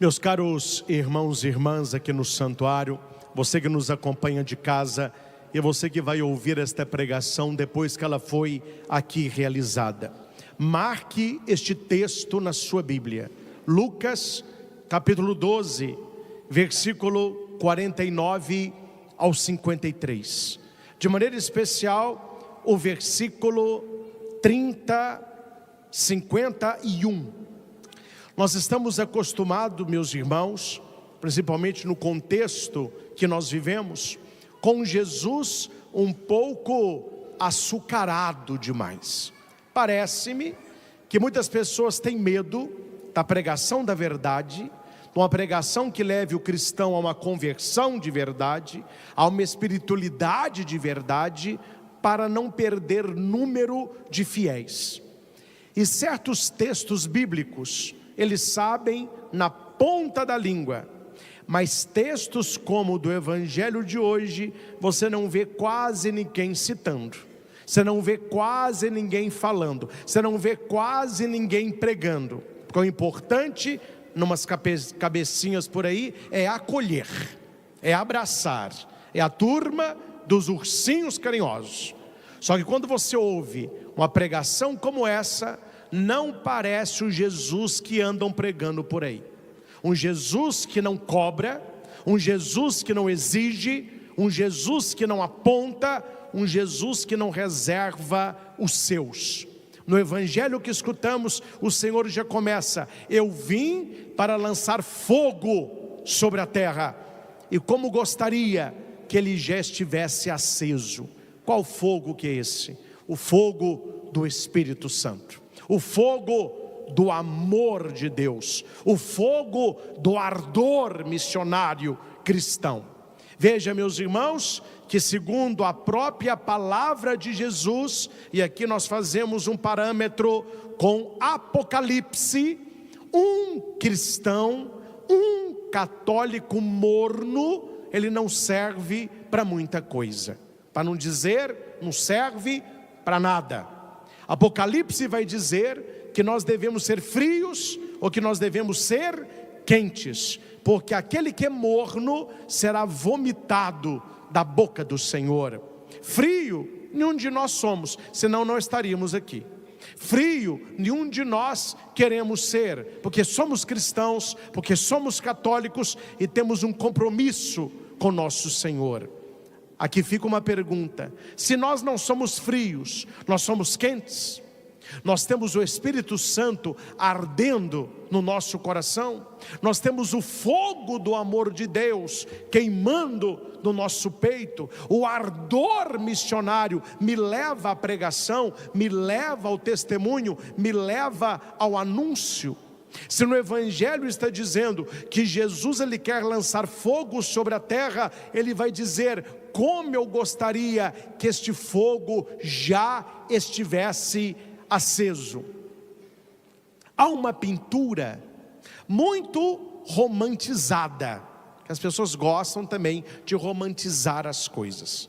Meus caros irmãos e irmãs aqui no santuário, você que nos acompanha de casa e você que vai ouvir esta pregação depois que ela foi aqui realizada, marque este texto na sua Bíblia, Lucas capítulo 12, versículo 49 ao 53, de maneira especial o versículo 30, 51. Nós estamos acostumados, meus irmãos, principalmente no contexto que nós vivemos, com Jesus um pouco açucarado demais. Parece-me que muitas pessoas têm medo da pregação da verdade, de uma pregação que leve o cristão a uma conversão de verdade, a uma espiritualidade de verdade, para não perder número de fiéis. E certos textos bíblicos, eles sabem na ponta da língua, mas textos como o do evangelho de hoje, você não vê quase ninguém citando, você não vê quase ninguém falando, você não vê quase ninguém pregando, porque o importante, numas cabecinhas por aí, é acolher, é abraçar, é a turma dos ursinhos carinhosos. Só que quando você ouve uma pregação como essa, não parece o Jesus que andam pregando por aí. Um Jesus que não cobra, um Jesus que não exige, um Jesus que não aponta, um Jesus que não reserva os seus. No evangelho que escutamos, o Senhor já começa: eu vim para lançar fogo sobre a terra, e como gostaria que ele já estivesse aceso. Qual fogo que é esse? O fogo do Espírito Santo, o fogo do amor de Deus, o fogo do ardor missionário cristão. Veja, meus irmãos, que segundo a própria palavra de Jesus, e aqui nós fazemos um parâmetro com Apocalipse, um cristão, um católico morno, ele não serve para muita coisa, para não dizer, não serve para nada. Apocalipse vai dizer que nós devemos ser frios ou que nós devemos ser quentes, porque aquele que é morno será vomitado da boca do Senhor. Frio, nenhum de nós somos, senão não estaríamos aqui. Frio, nenhum de nós queremos ser, porque somos cristãos, porque somos católicos e temos um compromisso com nosso Senhor. Aqui fica uma pergunta: se nós não somos frios, nós somos quentes? Nós temos o Espírito Santo ardendo no nosso coração? Nós temos o fogo do amor de Deus queimando no nosso peito? O ardor missionário me leva à pregação, me leva ao testemunho, me leva ao anúncio? Se no evangelho está dizendo que Jesus ele quer lançar fogo sobre a terra, ele vai dizer: como eu gostaria que este fogo já estivesse aceso. Há uma pintura muito romantizada, que as pessoas gostam também de romantizar as coisas,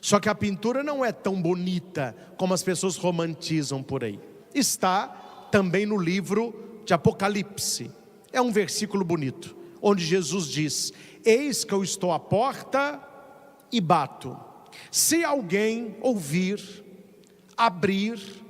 só que a pintura não é tão bonita como as pessoas romantizam por aí. Está também no livro de Apocalipse, é um versículo bonito, onde Jesus diz: eis que eu estou à porta e bato, se alguém ouvir, abrir,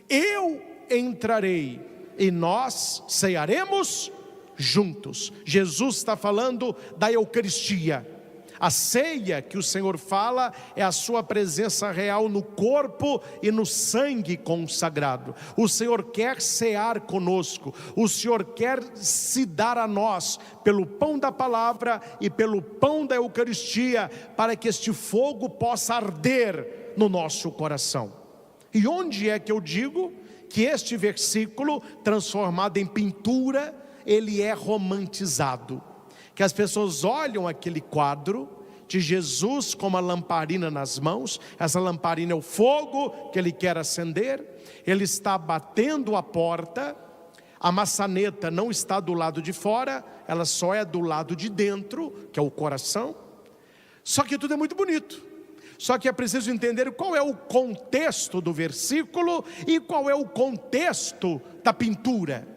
eu entrarei e nós cearemos juntos. Jesus está falando da Eucaristia. A ceia que o Senhor fala é a sua presença real no corpo e no sangue consagrado. O Senhor quer cear conosco, o Senhor quer se dar a nós pelo pão da palavra e pelo pão da Eucaristia, para que este fogo possa arder no nosso coração. E onde é que eu digo que este versículo, transformado em pintura, ele é romantizado? Que as pessoas olham aquele quadro de Jesus com uma lamparina nas mãos, essa lamparina é o fogo que ele quer acender, ele está batendo a porta, a maçaneta não está do lado de fora, ela só é do lado de dentro, que é o coração. Só que tudo é muito bonito, só que é preciso entender qual é o contexto do versículo e qual é o contexto da pintura.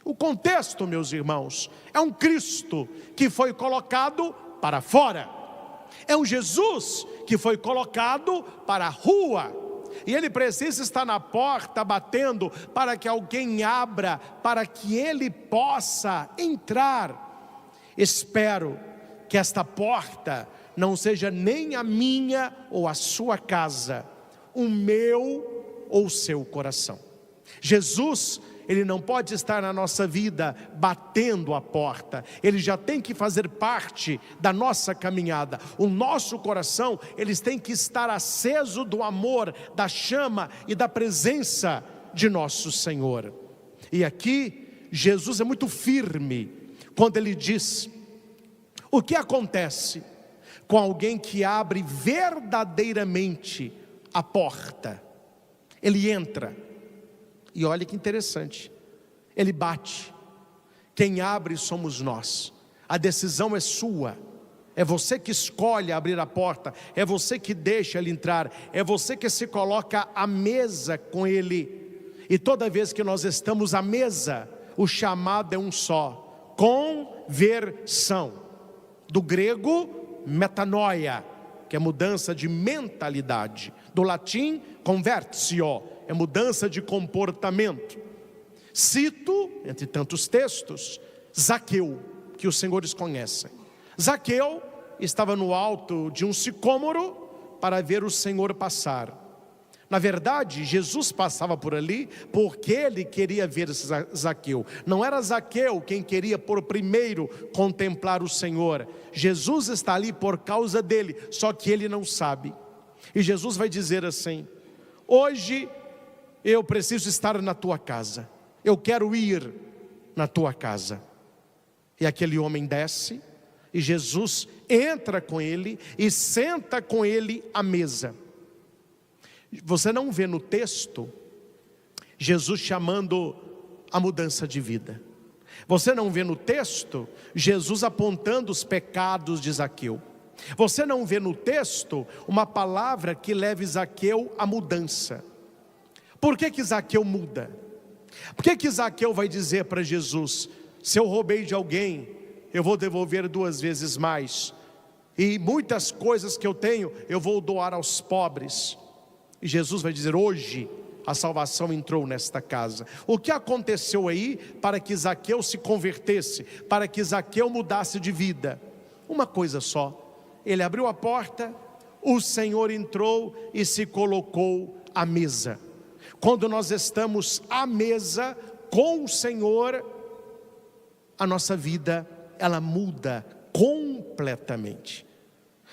O contexto, meus irmãos, é um Cristo que foi colocado para fora. É um Jesus que foi colocado para a rua. E ele precisa estar na porta batendo para que alguém abra, para que ele possa entrar. Espero que esta porta não seja nem a minha ou a sua casa, o meu ou o seu coração. Jesus, ele não pode estar na nossa vida batendo a porta. Ele já tem que fazer parte da nossa caminhada. O nosso coração, eles têm que estar aceso do amor, da chama e da presença de nosso Senhor. E aqui, Jesus é muito firme quando ele diz: o que acontece com alguém que abre verdadeiramente a porta? Ele entra. E olha que interessante, ele bate. Quem abre somos nós. A decisão é sua. É você que escolhe abrir a porta. É você que deixa ele entrar. É você que se coloca à mesa com ele. E toda vez que nós estamos à mesa, o chamado é um só: conversão. Do grego, metanoia, que é mudança de mentalidade. Do latim, convertio, é mudança de comportamento. Cito, entre tantos textos, Zaqueu, que os senhores conhecem. Zaqueu estava no alto de um sicômoro para ver o Senhor passar. Na verdade, Jesus passava por ali porque ele queria ver Zaqueu. Não era Zaqueu quem queria por primeiro contemplar o Senhor. Jesus está ali por causa dele, só que ele não sabe. E Jesus vai dizer assim: hoje eu preciso estar na tua casa. Eu quero ir na tua casa. E aquele homem desce, e Jesus entra com ele e senta com ele à mesa. Você não vê no texto Jesus chamando a mudança de vida. Você não vê no texto Jesus apontando os pecados de Zaqueu. Você não vê no texto uma palavra que leve Zaqueu à mudança. Por que Zaqueu muda? Por que Zaqueu vai dizer para Jesus: se eu roubei de alguém, eu vou devolver 2 vezes mais, e muitas coisas que eu tenho, eu vou doar aos pobres? E Jesus vai dizer: hoje a salvação entrou nesta casa. O que aconteceu aí para que Zaqueu se convertesse, para que Zaqueu mudasse de vida? Uma coisa só: ele abriu a porta, o Senhor entrou e se colocou à mesa. Quando nós estamos à mesa com o Senhor, a nossa vida, ela muda completamente.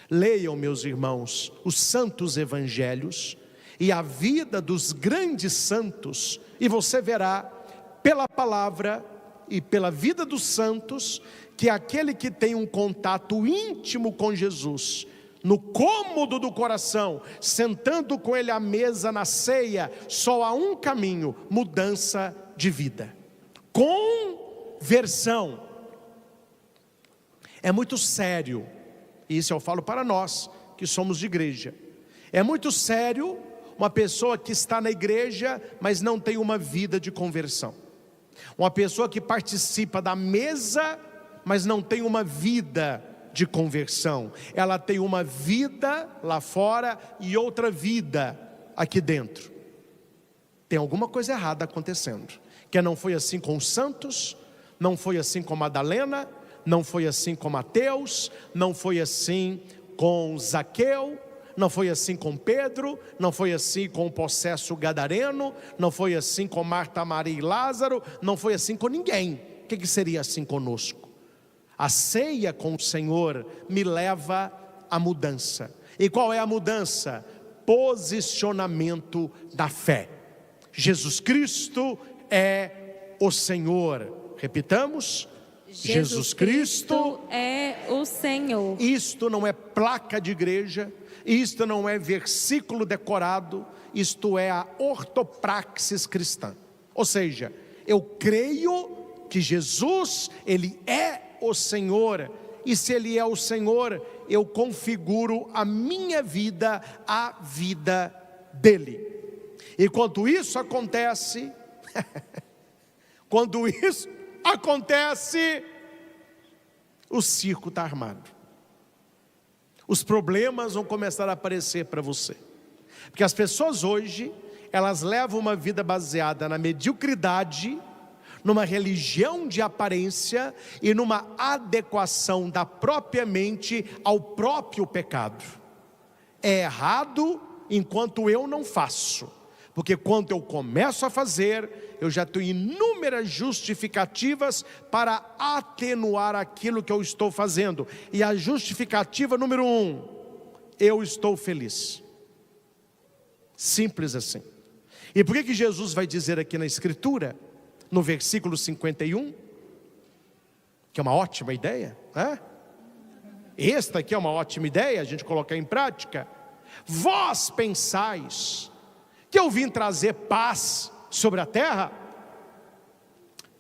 Leiam, meus irmãos, os santos evangelhos e a vida dos grandes santos, e você verá pela palavra e pela vida dos santos que aquele que tem um contato íntimo com Jesus, no cômodo do coração, sentando com ele à mesa na ceia, só há um caminho: mudança de vida, conversão. É muito sério, e isso eu falo para nós que somos de igreja. É muito sério uma pessoa que está na igreja, mas não tem uma vida de conversão. Uma pessoa que participa da mesa, mas não tem uma vida de conversão. Ela tem uma vida lá fora e outra vida aqui dentro. Tem alguma coisa errada acontecendo. Que não foi assim com os santos, não foi assim com Madalena, não foi assim com Mateus, não foi assim com Zaqueu, não foi assim com Pedro, não foi assim com o possesso gadareno, não foi assim com Marta, Maria e Lázaro, não foi assim com ninguém. O que seria assim conosco? A ceia com o Senhor me leva à mudança. E qual é a mudança? Posicionamento da fé. Jesus Cristo é o Senhor. Repitamos: Jesus Cristo é o Senhor. Isto não é placa de igreja, isto não é versículo decorado, isto é a ortopraxis cristã. Ou seja, eu creio que Jesus, Ele é o Senhor, e se Ele é o Senhor, eu configuro a minha vida à vida dEle. E quando isso acontece, quando isso acontece, o circo está armado. Os problemas vão começar a aparecer para você. Porque as pessoas hoje, elas levam uma vida baseada na mediocridade, numa religião de aparência e numa adequação da própria mente ao próprio pecado. É errado enquanto eu não faço, porque quando eu começo a fazer, eu já tenho inúmeras justificativas para atenuar aquilo que eu estou fazendo. E a justificativa número 1, eu estou feliz. Simples assim. E por que Jesus vai dizer aqui na Escritura, no versículo 51, que é uma ótima ideia, né? Esta aqui é uma ótima ideia, a gente colocar em prática. Vós pensais que eu vim trazer paz sobre a terra?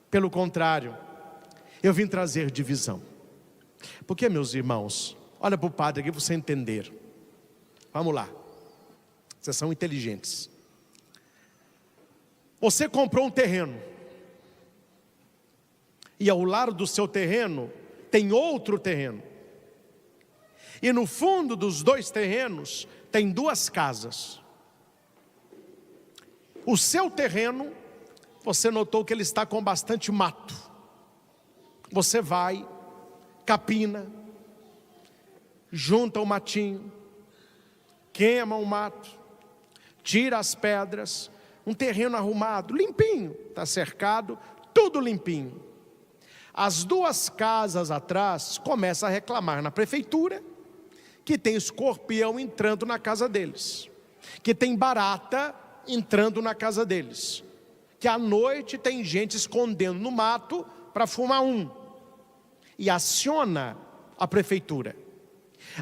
Pelo contrário, eu vim trazer divisão. Porque, meus irmãos, olha para o padre aqui para você entender. Vamos lá, vocês são inteligentes. Você comprou um terreno, e ao lado do seu terreno tem outro terreno, e no fundo dos dois terrenos tem duas casas. O seu terreno, você notou que ele está com bastante mato. Você vai, capina, junta o matinho, queima o mato, tira as pedras, um terreno arrumado, limpinho, está cercado, tudo limpinho. As duas casas atrás começam a reclamar na prefeitura que tem escorpião entrando na casa deles, que tem barata entrando na casa deles, que à noite tem gente escondendo no mato para fumar e aciona a prefeitura.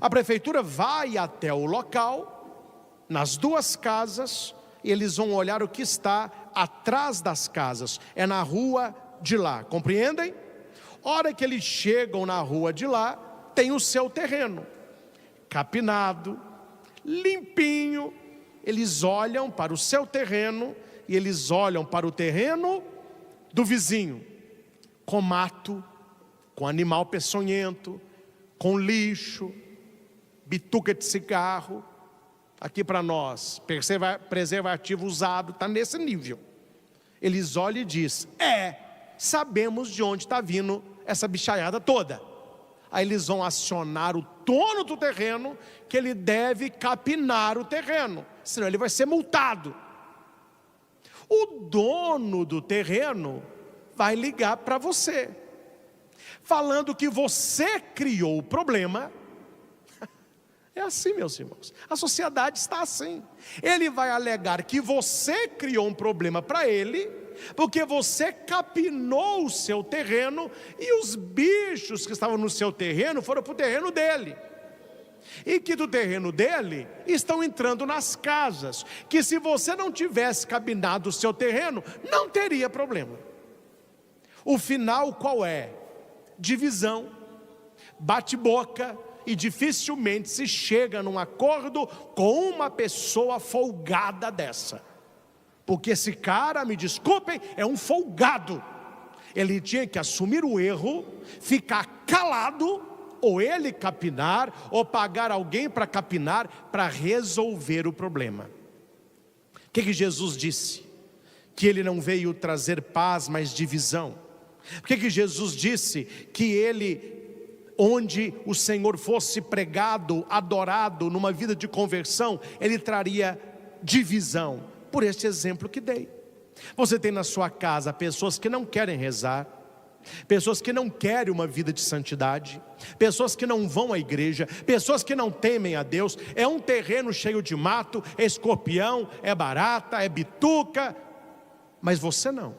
A prefeitura vai até o local, nas duas casas, e eles vão olhar o que está atrás das casas, é na rua de lá, compreendem? Hora que eles chegam na rua de lá, tem o seu terreno, capinado, limpinho. Eles olham para o seu terreno e eles olham para o terreno do vizinho, com mato, com animal peçonhento, com lixo, bituca de cigarro. Aqui para nós, preservativo usado, está nesse nível. Eles olham e dizem, sabemos de onde está vindo essa bichaiada toda. Aí eles vão acionar o dono do terreno, que ele deve capinar o terreno, senão ele vai ser multado. O dono do terreno vai ligar para você, falando que você criou o problema. É assim, meus irmãos, a sociedade está assim. Ele vai alegar que você criou um problema para ele, porque você capinou o seu terreno, e os bichos que estavam no seu terreno foram para o terreno dele, e que do terreno dele estão entrando nas casas, que se você não tivesse capinado o seu terreno, não teria problema. O final qual é? Divisão, bate-boca, e dificilmente se chega num acordo com uma pessoa folgada dessa. Porque esse cara, me desculpem, é um folgado. Ele tinha que assumir o erro, ficar calado, ou ele capinar, ou pagar alguém para capinar, para resolver o problema. O que Jesus disse? Que ele não veio trazer paz, mas divisão. Por que Jesus disse que ele, onde o Senhor fosse pregado, adorado, numa vida de conversão, ele traria divisão? Por este exemplo que dei. Você tem na sua casa pessoas que não querem rezar, pessoas que não querem uma vida de santidade, pessoas que não vão à igreja, pessoas que não temem a Deus. É um terreno cheio de mato, é escorpião, é barata, é bituca, mas você não.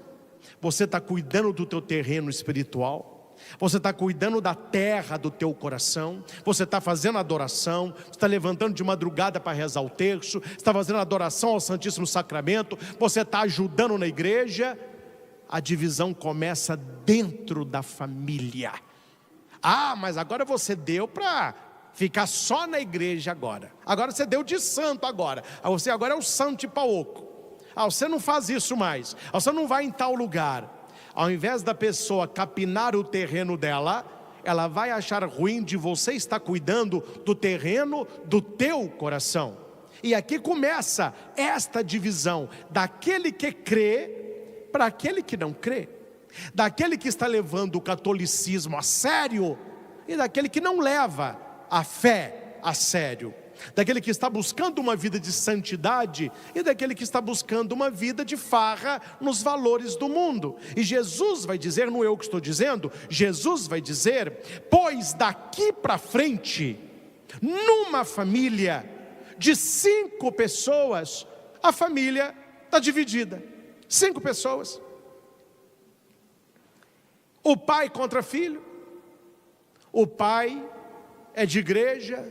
Você está cuidando do teu terreno espiritual, você está cuidando da terra do teu coração, você está fazendo adoração, você está levantando de madrugada para rezar o terço, você está fazendo adoração ao Santíssimo Sacramento, você está ajudando na igreja. A divisão começa dentro da família. Mas agora você deu para ficar só na igreja agora você deu de santo agora, você agora é o santo de pauoco, você não faz isso mais, você não vai em tal lugar. Ao invés da pessoa capinar o terreno dela, ela vai achar ruim de você estar cuidando do terreno do teu coração. E aqui começa esta divisão daquele que crê para aquele que não crê, daquele que está levando o catolicismo a sério e daquele que não leva a fé a sério, daquele que está buscando uma vida de santidade e daquele que está buscando uma vida de farra nos valores do mundo. E Jesus vai dizer, não é eu que estou dizendo, Jesus vai dizer: pois daqui para frente, numa família de 5 pessoas, a família está dividida. 5 pessoas. O pai contra filho. O pai é de igreja,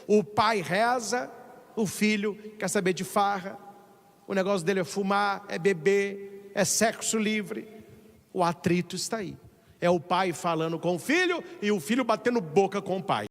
o pai reza, o filho quer saber de farra, o negócio dele é fumar, é beber, é sexo livre. O atrito está aí. É o pai falando com o filho e o filho batendo boca com o pai.